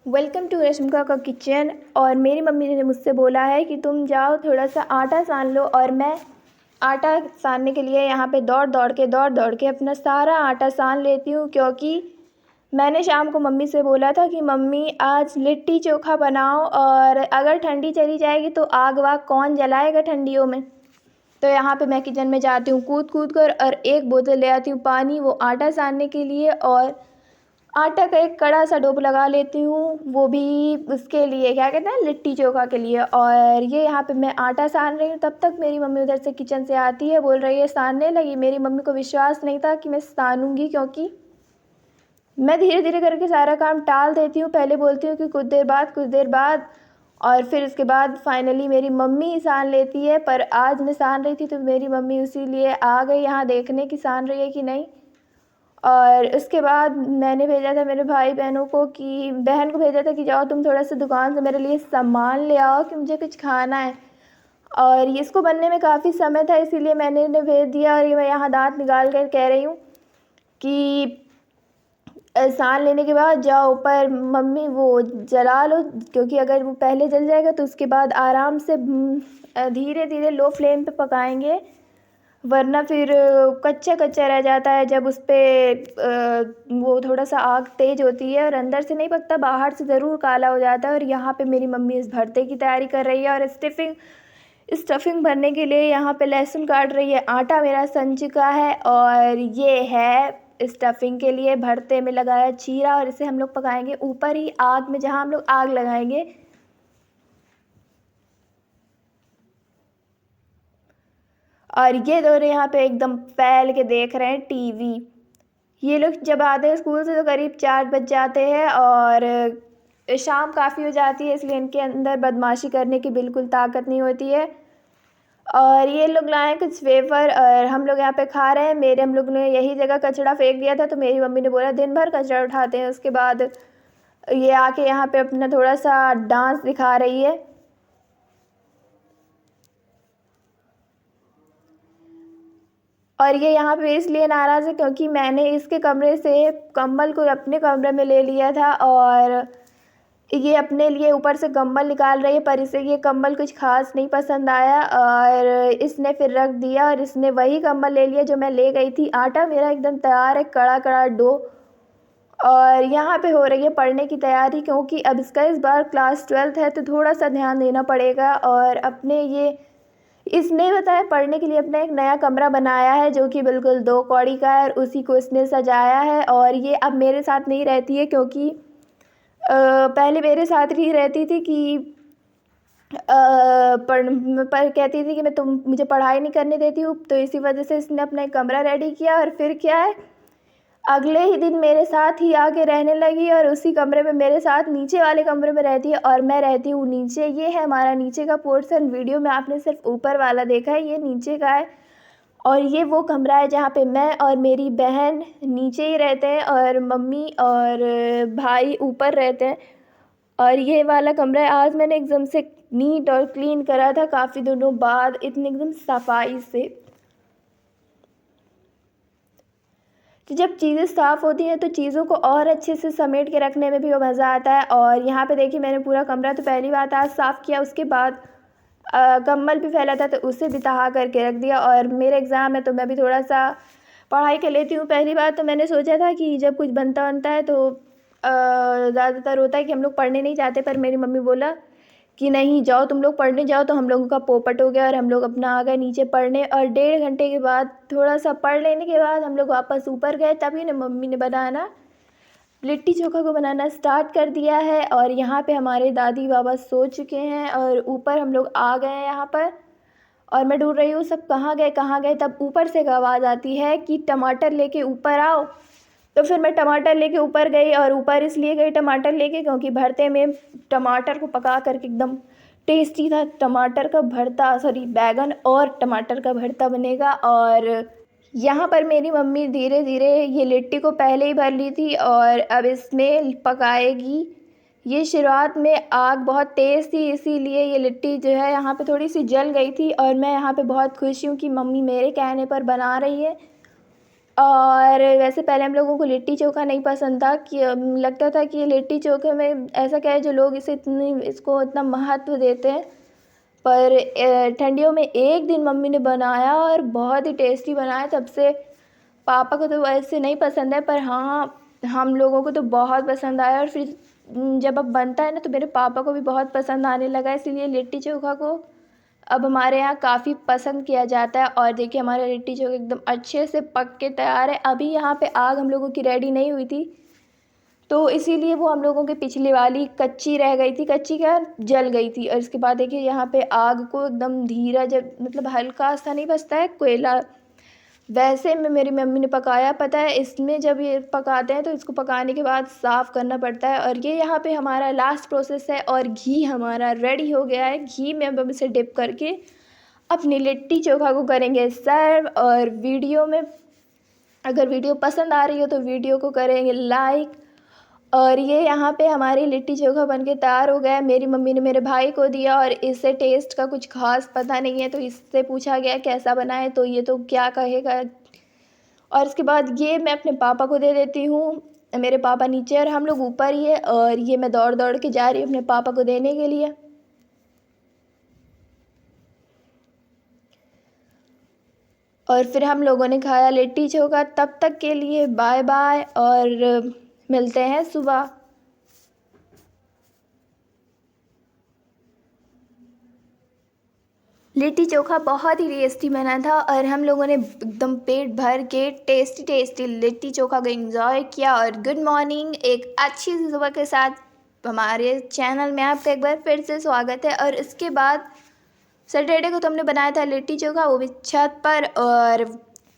Welcome to Rashmika का kitchen. और मेरी मम्मी ने मुझसे बोला है कि तुम जाओ थोड़ा सा आटा सान लो। और मैं आटा सानने के लिए यहाँ पे दौड़ दौड़ के अपना सारा आटा सान लेती हूँ, क्योंकि मैंने शाम को मम्मी से बोला था कि मम्मी आज लिट्टी चोखा बनाओ, और अगर ठंडी चली जाएगी तो आग वाग कौन जलाएगा ठंडियों में। तो यहाँ पे मैं किचन में जाती हूँ कूद कूद कर, और एक बोतल ले आती हूँ पानी वो आटा सानने के लिए, और आटा का एक कड़ा सा डोप लगा लेती हूँ, वो भी उसके लिए क्या कहते हैं लिट्टी चोखा के लिए। और ये यहाँ पे मैं आटा सान रही हूँ, तब तक मेरी मम्मी उधर से किचन से आती है, बोल रही है सानने लगी। मेरी मम्मी को विश्वास नहीं था कि मैं सानूंगी, क्योंकि मैं धीरे धीरे करके सारा काम टाल देती हूँ। पहले बोलती हूँ कि कुछ देर बाद, और फिर उसके बाद फाइनली मेरी मम्मी सान लेती है। पर आज मैं सान रही थी तो मेरी मम्मी उसी लिए आ गई यहाँ देखने की सान रही है कि नहीं। और उसके बाद मैंने भेजा था मेरे भाई बहनों को कि बहन को भेजा था कि जाओ तुम थोड़ा सा दुकान से मेरे लिए सामान ले आओ कि मुझे कुछ खाना है। और ये इसको बनने में काफ़ी समय था, इसीलिए मैंने इन्हें भेज दिया। और ये मैं यहाँ दांत निकाल कर कह रही हूँ कि सान लेने के बाद जाओ ऊपर मम्मी वो जला लो, क्योंकि अगर वो पहले जल जाएगा तो उसके बाद आराम से धीरे धीरे लो फ्लेम पे पकाएंगे, वरना फिर कच्चा कच्चा रह जाता है। जब उस पर वो थोड़ा सा आग तेज़ होती है और अंदर से नहीं पकता, बाहर से ज़रूर काला हो जाता है। और यहाँ पे मेरी मम्मी इस भरते की तैयारी कर रही है, और स्टफिंग भरने के लिए यहाँ पे लहसुन काट रही है। आटा मेरा सन चुका है, और ये है स्टफिंग के लिए भरते में लगाया चीरा, और इसे हम लोग पकाएंगे ऊपर ही आग में, जहाँ हम लोग आग लगाएंगे। और ये दोनों यहाँ पे एकदम फैल के देख रहे हैं टीवी। ये लोग जब आते हैं स्कूल से तो करीब 4 बज जाते हैं, और शाम काफ़ी हो जाती है, इसलिए इनके अंदर बदमाशी करने की बिल्कुल ताकत नहीं होती है। और ये लोग लाए कुछ वेफर, और हम लोग यहाँ पे खा रहे हैं। हम लोग ने यही जगह कचरा फेंक दिया था, तो मेरी मम्मी ने बोला दिन भर कचरा उठाते हैं। उसके बाद ये आके यहाँ पे अपना थोड़ा सा डांस दिखा रही है। और ये यहाँ पे इसलिए नाराज़ है क्योंकि मैंने इसके कमरे से कंबल को अपने कमरे में ले लिया था, और ये अपने लिए ऊपर से कंबल निकाल रही है, पर इसे ये कंबल कुछ खास नहीं पसंद आया, और इसने फिर रख दिया, और इसने वही कंबल ले लिया जो मैं ले गई थी। आटा मेरा एकदम तैयार है, कड़ा कड़ा डो। और यहाँ पे हो रही है पढ़ने की तैयारी, क्योंकि अब इसका इस बार क्लास 12th है, तो थोड़ा सा ध्यान देना पड़ेगा। और अपने ये इसने बताया पढ़ने के लिए अपना एक नया कमरा बनाया है, जो कि बिल्कुल 2 कौड़ी का है, और उसी को इसने सजाया है। और ये अब मेरे साथ नहीं रहती है, क्योंकि पहले मेरे साथ ही रहती थी कि पर कहती थी कि मैं तुम मुझे पढ़ाई नहीं करने देती हूँ, तो इसी वजह से इसने अपना एक कमरा रेडी किया। और फिर क्या है, अगले ही दिन मेरे साथ ही आके रहने लगी, और उसी कमरे में मेरे साथ नीचे वाले कमरे में रहती है, और मैं रहती हूँ नीचे। ये है हमारा नीचे का पोर्शन। वीडियो में आपने सिर्फ ऊपर वाला देखा है, ये नीचे का है। और ये वो कमरा है जहाँ पे मैं और मेरी बहन नीचे ही रहते हैं, और मम्मी और भाई ऊपर रहते हैं। और ये वाला कमरा है, आज मैंने एकदम से नीट और क्लीन करा था काफ़ी दिनों बाद, इतनी एकदम सफाई से। तो जब चीज़ें साफ़ होती हैं तो चीज़ों को और अच्छे से समेट के रखने में भी मज़ा आता है। और यहाँ पे देखिए मैंने पूरा कमरा तो पहली बात आज साफ़ किया, उसके बाद कंबल भी फैला था तो उसे भी तहा करके रख दिया। और मेरे एग्ज़ाम है तो मैं भी थोड़ा सा पढ़ाई कर लेती हूँ। पहली बात तो मैंने सोचा था कि जब कुछ बनता है तो ज़्यादातर होता है कि हम लोग पढ़ने नहीं जाते, पर मेरी मम्मी बोला कि नहीं जाओ तुम लोग पढ़ने जाओ, तो हम लोगों का पोपट हो गया और हम लोग अपना आ गए नीचे पढ़ने। और 1.5 घंटे के बाद थोड़ा सा पढ़ लेने के बाद हम लोग वापस ऊपर गए, तभी ना मम्मी ने बनाना लिट्टी चोखा को बनाना स्टार्ट कर दिया है। और यहाँ पे हमारे दादी बाबा सो चुके हैं, और ऊपर हम लोग आ गए हैं यहाँ पर। और मैं ढूंढ रही हूँ सब कहाँ गए कहाँ गए, तब ऊपर से एक आवाज़ आती है कि टमाटर लेके ऊपर आओ। तो फिर मैं टमाटर लेके ऊपर गई, और ऊपर इसलिए गई टमाटर लेके क्योंकि भरते में टमाटर को पका करके एकदम टेस्टी था टमाटर का भरता, सॉरी बैगन और टमाटर का भरता बनेगा। और यहाँ पर मेरी मम्मी धीरे धीरे ये लिट्टी को पहले ही भर ली थी, और अब इसमें पकाएगी। ये शुरुआत में आग बहुत तेज़ थी, इसीलिए ये लिट्टी जो है यहाँ पे थोड़ी सी जल गई थी। और मैं यहाँ पे बहुत खुश हूँ कि मम्मी मेरे कहने पर बना रही है। और वैसे पहले हम लोगों को लिट्टी चोखा नहीं पसंद था, कि लगता था कि लिट्टी चोखे में ऐसा क्या है जो लोग इसको इतना महत्व देते हैं। पर ठंडियों में एक दिन मम्मी ने बनाया और बहुत ही टेस्टी बनाया। तब से पापा को तो वैसे नहीं पसंद है, पर हाँ हम लोगों को तो बहुत पसंद आया। और फिर जब अब बनता है ना तो मेरे पापा को भी बहुत पसंद आने लगा, इसीलिए लिट्टी चोखा को अब हमारे यहाँ काफ़ी पसंद किया जाता है। और देखिए हमारा लिट्टी चोखा एकदम अच्छे से पक के तैयार है। अभी यहाँ पे आग हम लोगों की रेडी नहीं हुई थी, तो इसीलिए वो हम लोगों के पिछली वाली कच्ची रह गई थी, कच्ची क्या जल गई थी। और इसके बाद देखिए यहाँ पे आग को एकदम धीरा, जब मतलब हल्का सा नहीं बचता है कोयला, वैसे में मेरी मम्मी ने पकाया। पता है इसमें जब ये पकाते हैं तो इसको पकाने के बाद साफ़ करना पड़ता है। और ये यहाँ पे हमारा लास्ट प्रोसेस है। और घी हमारा रेडी हो गया है। घी में अब हम इसे डिप करके अपनी लिट्टी चोखा को करेंगे सर्व। और अगर वीडियो पसंद आ रही हो तो वीडियो को करेंगे लाइक। और ये यहाँ पे हमारी लिट्टी चोखा बनके तैयार हो गया है। मेरी मम्मी ने मेरे भाई को दिया और इसे टेस्ट का कुछ खास पता नहीं है, तो इससे पूछा गया कैसा बना है, तो ये तो क्या कहेगा। और इसके बाद ये मैं अपने पापा को दे देती हूँ। मेरे पापा नीचे और हम लोग ऊपर ही है। और ये मैं दौड़ दौड़ के जा रही हूँ अपने पापा को देने के लिए। और फिर हम लोगों ने खाया लिट्टी चोखा। तब तक के लिए बाय बाय और मिलते हैं सुबह। लिट्टी चोखा बहुत ही टेस्टी बना था और हम लोगों ने एकदम पेट भर के टेस्टी टेस्टी लिट्टी चोखा को एंजॉय किया। और गुड मॉर्निंग, एक अच्छी सी सुबह के साथ हमारे चैनल में आपका एक बार फिर से स्वागत है। और इसके बाद सैटरडे को तो हमने बनाया था लिट्टी चोखा, वो भी छत पर। और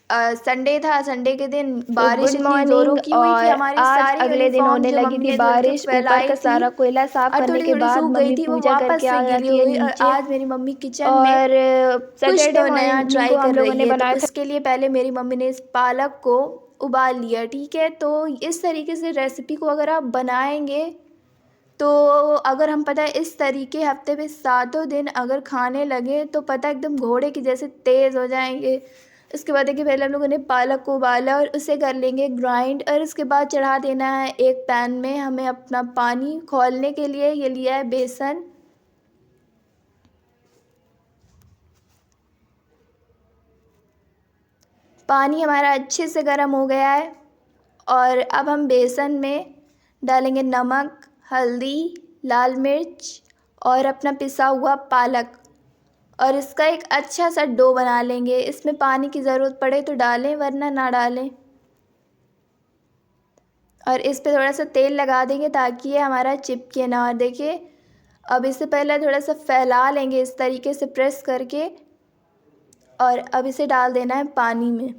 संडे था, संडे के दिन बारिश इतनी जोरों की हुई कि हमारी सारी अगले दिन होने लगी थी बारिश। ऊपर का सारा कोयला साफ करने के बाद मम्मी पूजा करके आ जाती है नीचे। आज मेरी मम्मी किचन में और कुछ सैटरडे तो नया मॉर्निंग ट्राई को हम कर लोगों रही ने है। तो बनाया था। उसके लिए पहले मेरी मम्मी ने इस पालक को उबाल लिया, ठीक है। तो इस तरीके से रेसिपी को अगर आप बनाएंगे तो अगर हम पता है इस तरीके हफ्ते में 7 दिन अगर खाने लगे तो पता है एकदम घोड़े की जैसे तेज़ हो जाएंगे। इसके बाद देखिए पहले हम लोगों ने पालक को उबाला और उसे कर लेंगे ग्राइंड। और इसके बाद चढ़ा देना है एक पैन में हमें अपना पानी खौलने के लिए। ये लिया है बेसन। पानी हमारा अच्छे से गर्म हो गया है और अब हम बेसन में डालेंगे नमक, हल्दी, लाल मिर्च और अपना पिसा हुआ पालक। और इसका एक अच्छा सा डो बना लेंगे। इसमें पानी की ज़रूरत पड़े तो डालें, वरना ना डालें। और इस पे थोड़ा सा तेल लगा देंगे ताकि ये हमारा चिपके ना। और देखिए अब इससे पहले थोड़ा सा फैला लेंगे इस तरीके से प्रेस करके। और अब इसे डाल देना है पानी में।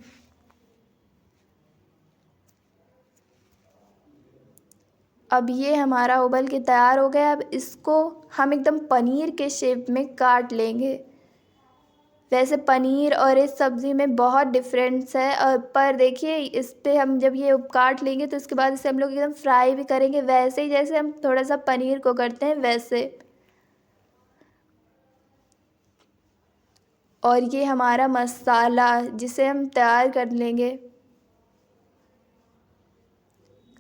अब ये हमारा उबल के तैयार हो गया। अब इसको हम एकदम पनीर के शेप में काट लेंगे। वैसे पनीर और इस सब्ज़ी में बहुत डिफरेंस है। और पर देखिए इस पे हम जब ये काट लेंगे तो इसके बाद इसे हम लोग एकदम फ्राई भी करेंगे, वैसे ही जैसे हम थोड़ा सा पनीर को करते हैं वैसे। और ये हमारा मसाला जिसे हम तैयार कर लेंगे।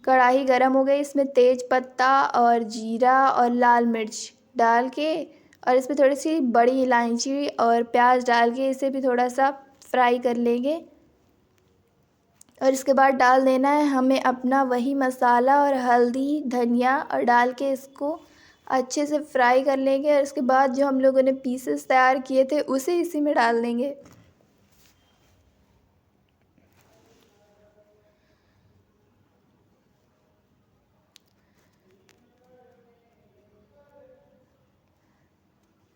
कढ़ाई गरम हो गई, इसमें तेज पत्ता और जीरा और लाल मिर्च डाल के और इसमें थोड़ी सी बड़ी इलायची और प्याज डाल के इसे भी थोड़ा सा फ्राई कर लेंगे। और इसके बाद डाल देना है हमें अपना वही मसाला और हल्दी, धनिया और डाल के इसको अच्छे से फ्राई कर लेंगे। और इसके बाद जो हम लोगों ने पीसेस तैयार किए थे उसे इसी में डाल देंगे।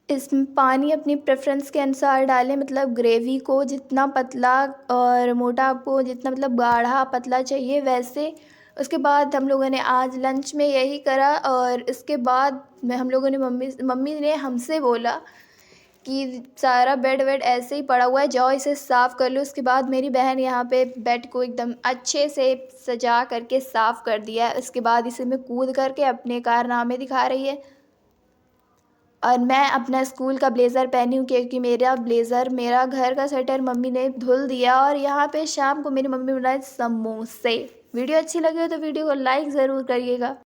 इसमें पानी अपनी प्रेफरेंस के अनुसार डालें, मतलब ग्रेवी को जितना पतला और मोटा आपको जितना मतलब गाढ़ा पतला चाहिए वैसे। उसके बाद हम लोगों ने आज लंच में यही करा। और इसके बाद हम लोगों ने मम्मी ने हमसे बोला कि सारा बेड वेड ऐसे ही पड़ा हुआ है, जाओ इसे साफ़ कर लो। उसके बाद मेरी बहन यहाँ पे बेड को एकदम अच्छे से सजा करके साफ़ कर दिया है। उसके बाद इसे मैं कूद करके अपने कारनामे दिखा रही है। और मैं अपना स्कूल का ब्लेज़र पहनी हूँ क्योंकि मेरा ब्लेज़र मेरा घर का स्वेटर मम्मी ने धुल दिया। और यहाँ पे शाम को मेरी मम्मी बनाए समोसे। वीडियो अच्छी लगी हो तो वीडियो को लाइक ज़रूर करिएगा।